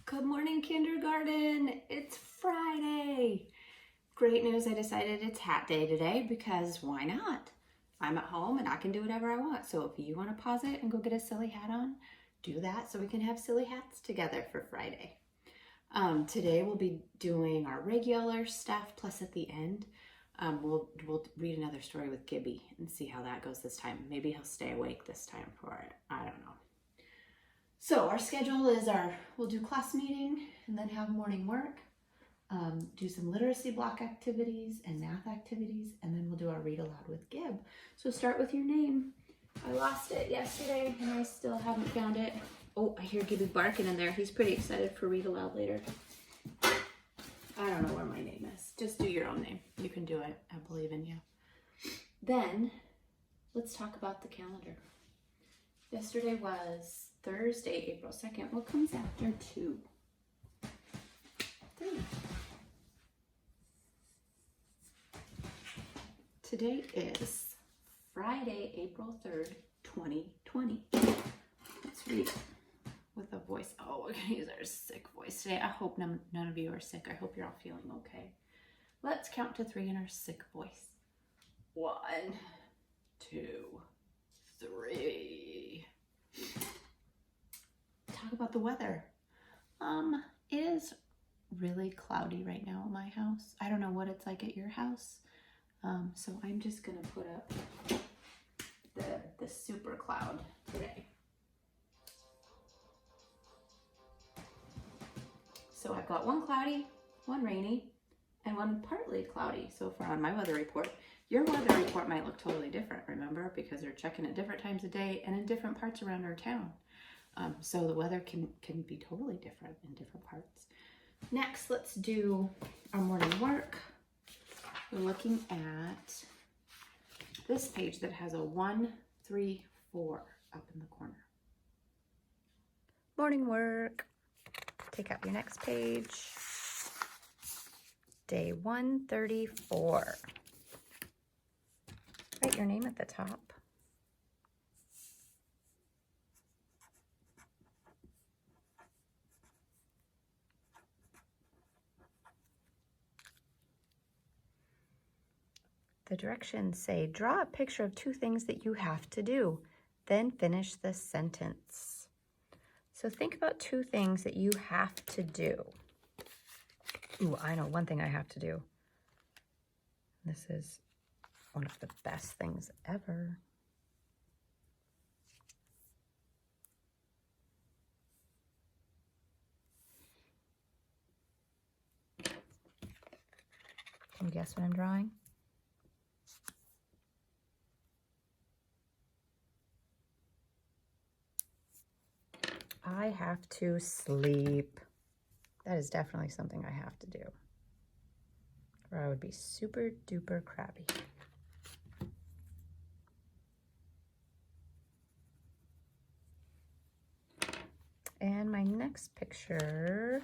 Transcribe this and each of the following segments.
Good morning, kindergarten. It's Friday. Great news, I decided it's hat day today because why not? I'm at home and I can do whatever I want. So if you want to pause it and go get a silly hat on, do that so we can have silly hats together for Friday. Today we'll be doing our regular stuff, plus at the end, we'll read another story with Gibby and see how that goes this time. Maybe he'll stay awake this time for it. I don't know. So our schedule is we'll do class meeting and then have morning work, do some literacy block activities and math activities, and then we'll do our read aloud with Gib. So start with your name. I lost it yesterday and I still haven't found it. Oh, I hear Gibby barking in there. He's pretty excited for read aloud later. I don't know where my name is. Just do your own name. You can do it. I believe in you. Then let's talk about the calendar. Yesterday was Thursday, April 2nd. What comes after 2? 3. Today is Friday, April 3rd, 2020. Let's read with a voice. Oh, we're going to use our sick voice today. I hope none of you are sick. I hope you're all feeling okay. Let's count to 3 in our sick voice. 1, 2, 3. Talk about the weather. It is really cloudy right now at my house. I don't know what it's like at your house. So I'm just gonna put up the super cloud today. So I've got one cloudy, one rainy, and one partly cloudy so far on my weather report. Your weather report might look totally different, remember, because they're checking at different times of day and in different parts around our town. So the weather can be totally different in different parts. Next, let's do our morning work. We're looking at this page that has a 1, 3, 4 up in the corner. Morning work. Take out your next page. Day 134. Write your name at the top. The directions say, draw a picture of 2 things that you have to do, then finish the sentence. So think about 2 things that you have to do. Ooh, I know one thing I have to do. This is one of the best things ever. Can you guess what I'm drawing? I have to sleep. That is definitely something I have to do, or I would be super duper crabby. And my next picture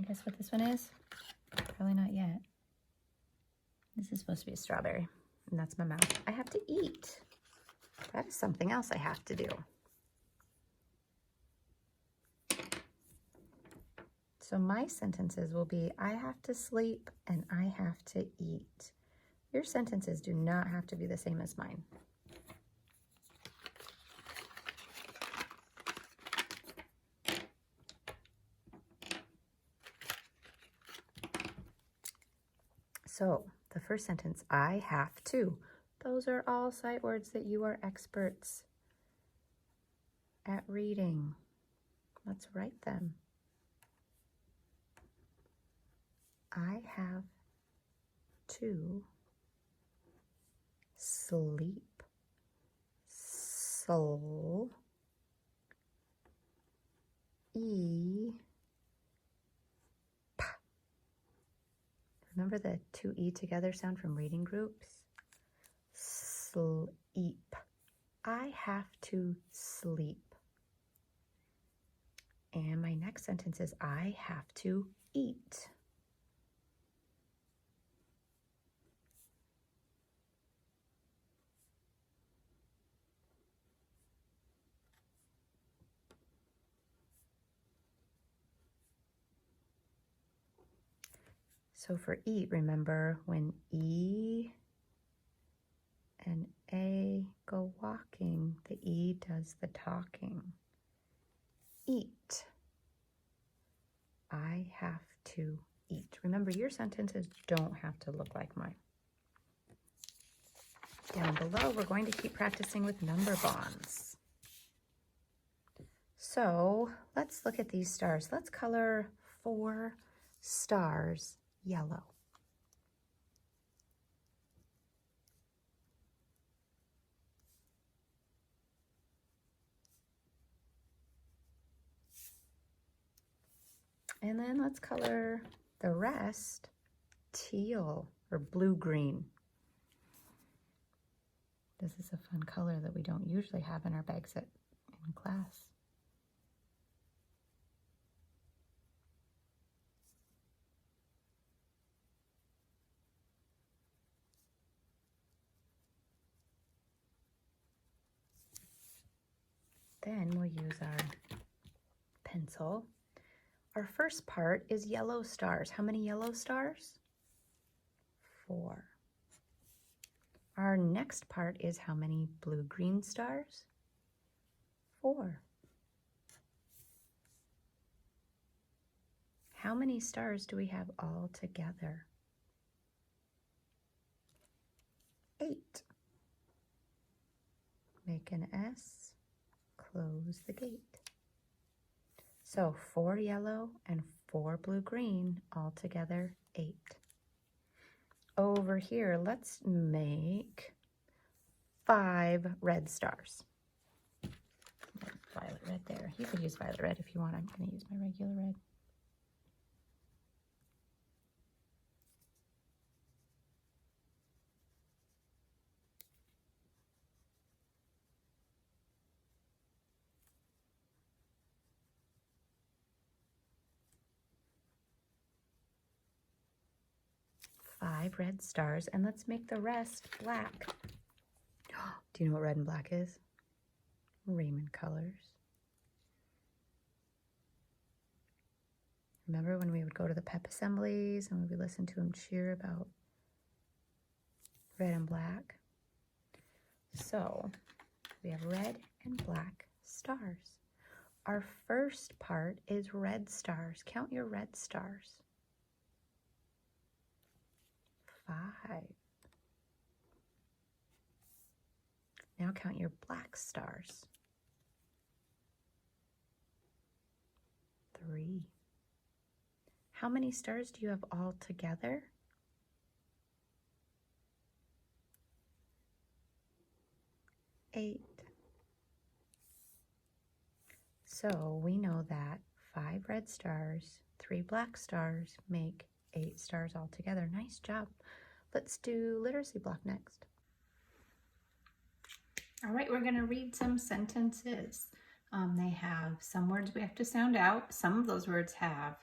guess what this one is? Probably not yet. This is supposed to be a strawberry, and that's my mouth. I have to eat. That is something else I have to do. So my sentences will be, I have to sleep and I have to eat. Your sentences do not have to be the same as mine. So the first sentence, I have to. Those are all sight words that you are experts at reading. Let's write them. I have to sleep. Soul. Remember the 2 E together sound from reading groups? sleep. I have to sleep. And my next sentence is I have to eat. So for eat, remember when E and A go walking, the E does the talking. Eat. I have to eat. Remember, your sentences don't have to look like mine. Down below, we're going to keep practicing with number bonds. So let's look at these stars. Let's color 4 stars yellow. And then let's color the rest teal or blue-green. This is a fun color that we don't usually have in our bags in class. Then we'll use our pencil. Our first part is yellow stars. How many yellow stars? 4. Our next part is how many blue-green stars? 4. How many stars do we have all together? 8. Make an S, close the gate. So 4 yellow and 4 blue-green, all together 8. Over here, let's make 5 red stars. Violet red there. You could use violet red if you want. I'm going to use my regular red. Five red stars, and let's make the rest black. Do you know what red and black is? Raymond colors. Remember when we would go to the pep assemblies and we would listen to them cheer about red and black? So we have red and black stars. Our first part is red stars. Count your red stars. 5. Now count your black stars. 3. How many stars do you have all together? 8. So we know that 5 red stars, 3 black stars make 8 stars all together. Nice job. Let's do literacy block next. All right, we're going to read some sentences. They have some words we have to sound out. Some of those words have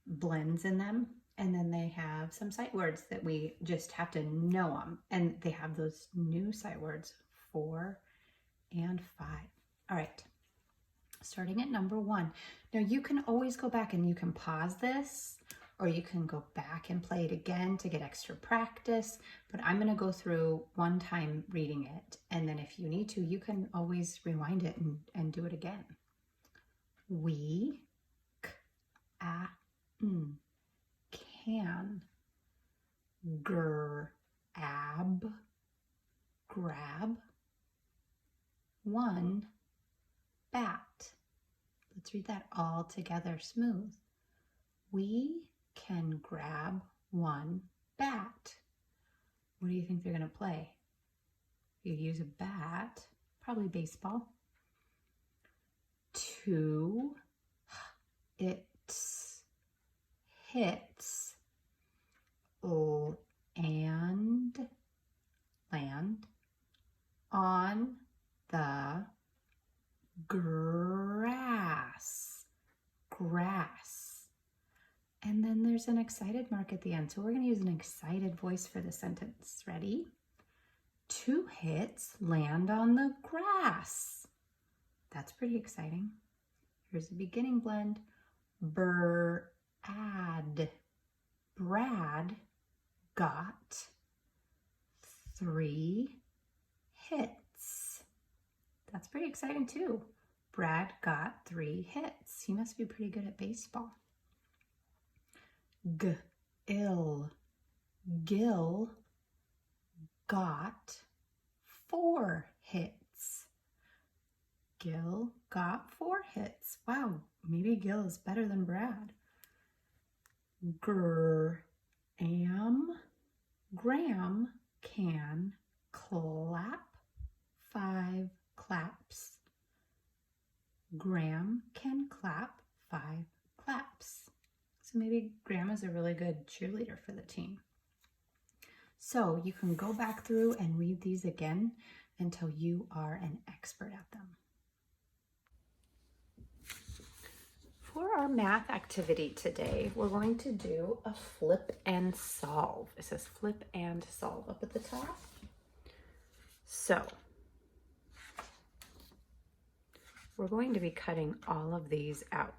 blends in them. And then they have some sight words that we just have to know them. And they have those new sight words, 4 and 5. All right, starting at number 1. Now you can always go back and you can pause this, or you can go back and play it again to get extra practice. But I'm going to go through one time reading it. And then if you need to, you can always rewind it and do it again. We, can, grab, grab, 1, bat. Let's read that all together smooth. We can grab 1 bat. What do you think they're going to play? You use a bat, probably baseball. 2, it hits and land. on the grass. Grass. And then there's an excited mark at the end. So we're going to use an excited voice for the sentence. Ready? 2 hits land on the grass. That's pretty exciting. Here's the beginning blend. Brad. Brad got 3 hits. That's pretty exciting too. Brad got 3 hits. He must be pretty good at baseball. Gil. Gil got 4 hits. Gil got 4 hits. Wow, maybe Gil is better than Brad. Graham can clap 5 claps. Graham can clap 5 claps. So maybe Graham is a really good cheerleader for the team. So you can go back through and read these again until you are an expert at them. For our math activity today, we're going to do a flip and solve. It says flip and solve up at the top. So we're going to be cutting all of these out.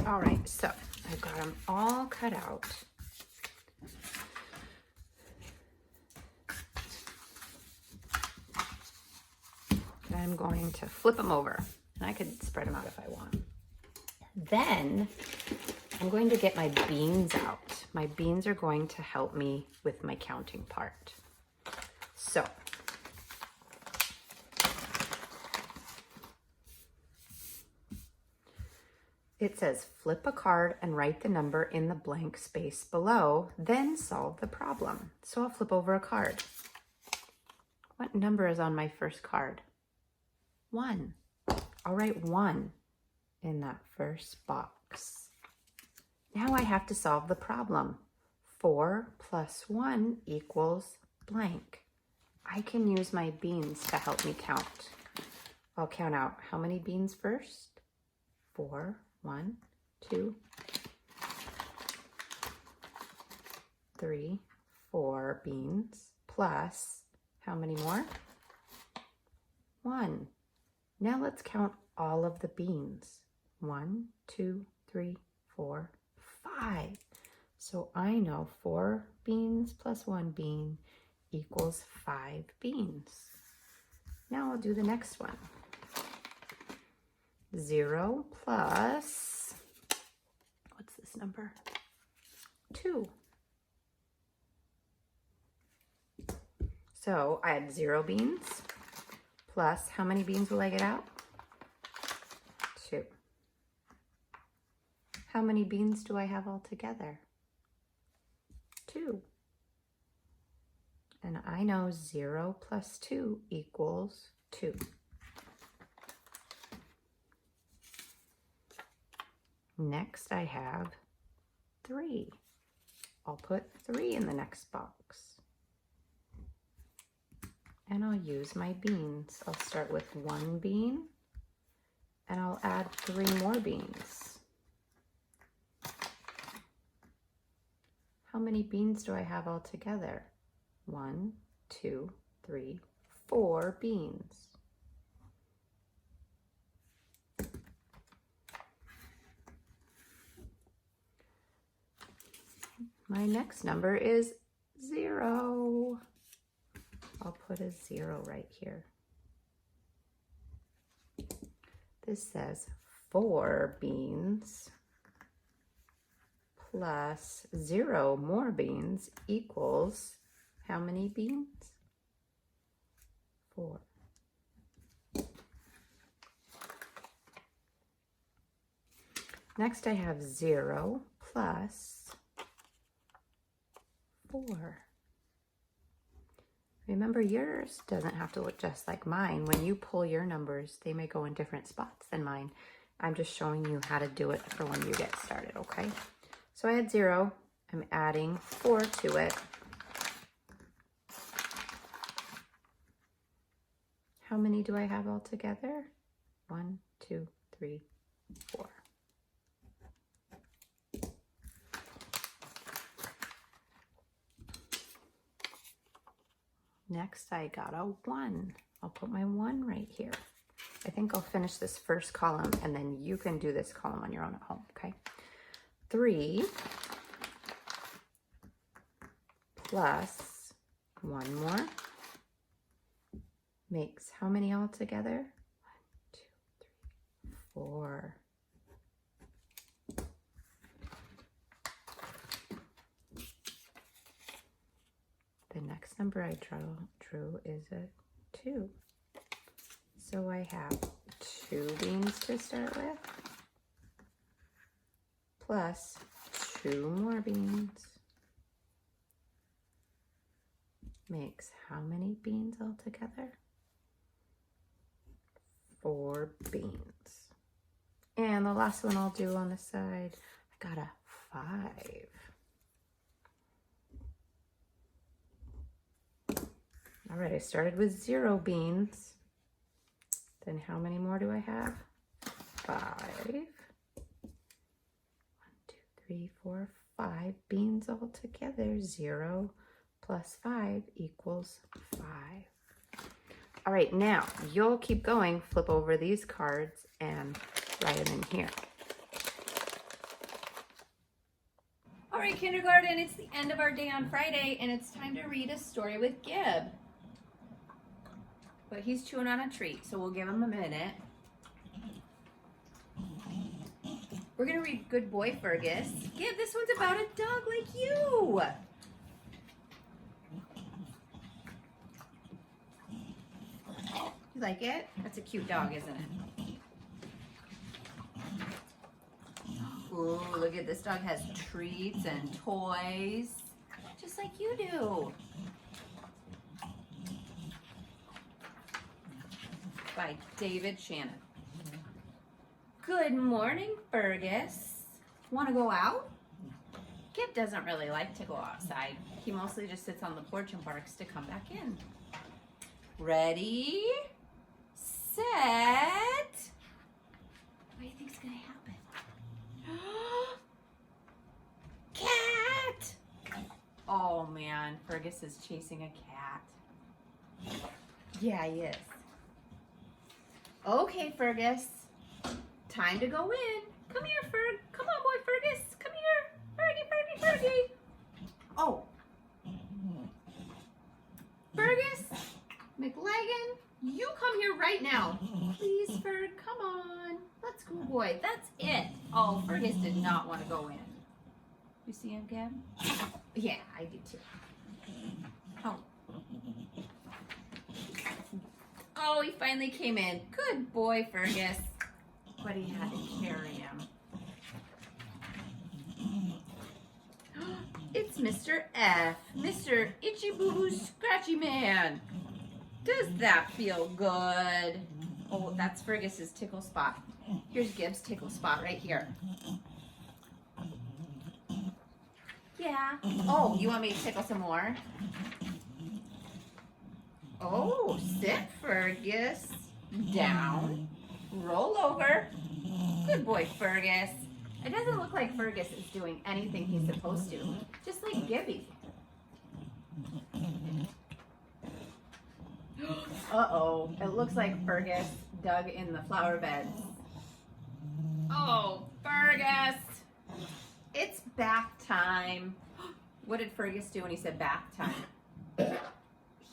All right, so I've got them all cut out. I'm going to flip them over, and I could spread them out if I want. Then I'm going to get my beans out. My beans are going to help me with my counting part. So it says flip a card and write the number in the blank space below, then solve the problem. So I'll flip over a card. What number is on my first card? 1. I'll write 1 in that first box. Now I have to solve the problem. 4 plus 1 equals blank. I can use my beans to help me count. I'll count out how many beans first? 4. 1, 2, 3, 4 beans plus how many more? 1. Now let's count all of the beans. 1, 2, 3, 4, 5. So I know 4 beans plus 1 bean equals 5 beans. Now I'll do the next one. 0 plus, what's this number? 2. So I had 0 beans plus, how many beans will I get out? 2. How many beans do I have altogether? 2. And I know 0 plus 2 equals 2. Next I have 3. I'll put 3 in the next box. And I'll use my beans. I'll start with 1 bean, and I'll add 3 more beans. How many beans do I have altogether? 1, 2, 3, 4 beans. My next number is 0. I'll put a 0 right here. This says 4 beans plus 0 more beans equals how many beans? 4. Next I have 0 plus 4. Remember, yours doesn't have to look just like mine. When you pull your numbers, they may go in different spots than mine. I'm just showing you how to do it for when you get started, okay? So I had 0. I'm adding 4 to it. How many do I have altogether? 1, 2, 3, 4. Next, I got a 1. I'll put my 1 right here. I think I'll finish this first column, and then you can do this column on your own at home, okay? 3 plus 1 more makes how many all together? 1, 2, 3, 4. The next number I drew is a 2. So I have 2 beans to start with, plus 2 more beans. Makes how many beans altogether? 4 beans. And the last one I'll do on the side, I got a 5. All right, I started with 0 beans. Then how many more do I have? 5. 1, 2, 3, 4, 5 beans all together. 0 plus 5 equals 5. All right, now you'll keep going. Flip over these cards and write them in here. All right, kindergarten, it's the end of our day on Friday, and it's time to read a story with Gib. But he's chewing on a treat, so we'll give him a minute. We're gonna read Good Boy Fergus. Gib, this one's about a dog like you. You like it? That's a cute dog, isn't it? Ooh, look at this dog has treats and toys, just like you do. By David Shannon. Good morning, Fergus. Want to go out? Gib doesn't really like to go outside. He mostly just sits on the porch and barks to come back in. Ready, set. What do you think's gonna happen? Cat! Oh man, Fergus is chasing a cat. Yeah, he is. Okay, Fergus. Time to go in. Come here, Ferg. Come on, boy, Fergus. Come here. Fergie, Fergie, Fergie. Oh. Fergus, McLagan, you come here right now. Please, Ferg, come on. Let's go, boy. That's it. Oh, Fergus did not want to go in. You see him, Gab? Yeah, I did too. Oh. Oh, he finally came in. Good boy, Fergus. But he had to carry him. It's Mr. F. Mr. Itchy Boo Boo Scratchy Man. Does that feel good? Oh, that's Fergus's tickle spot. Here's Gib's tickle spot right here. Yeah. Oh, you want me to tickle some more? Oh, sit, Fergus. Down. Roll over. Good boy, Fergus. It doesn't look like Fergus is doing anything he's supposed to, just like Gibby. Uh-oh, it looks like Fergus dug in the flower beds. Oh, Fergus! It's bath time. What did Fergus do when he said bath time?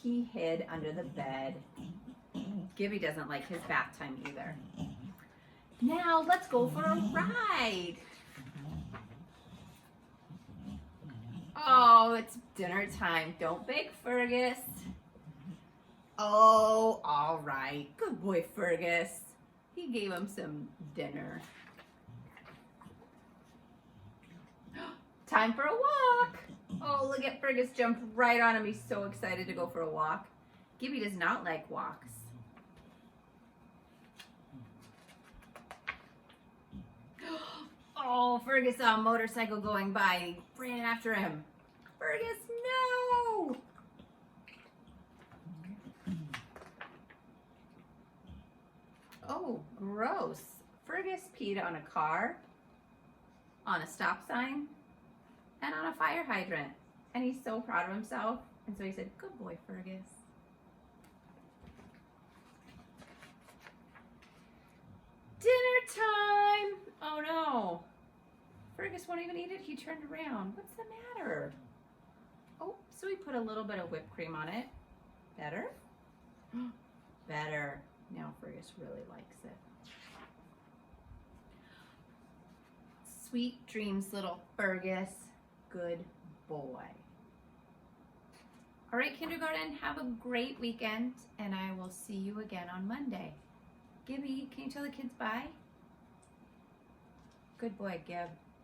He hid under the bed. Gibby doesn't like his bath time either. Now let's go for a ride. Oh, it's dinner time. Don't bake, Fergus. Oh, all right. Good boy, Fergus. He gave him some dinner. Time for a walk. Oh, look at Fergus jump right on him. He's so excited to go for a walk. Gibby does not like walks. Oh, Fergus saw a motorcycle going by and he ran after him. Fergus, no! Oh, gross. Fergus peed on a car, on a stop sign, and on a fire hydrant. And he's so proud of himself. And so he said, good boy, Fergus. Dinner time! Oh no. Fergus won't even eat it. He turned around. What's the matter? Oh, so we put a little bit of whipped cream on it. Better? Better. Now Fergus really likes it. Sweet dreams, little Fergus. Good boy. All right, kindergarten, have a great weekend, and I will see you again on Monday. Gibby, can you tell the kids bye? Good boy, Gib.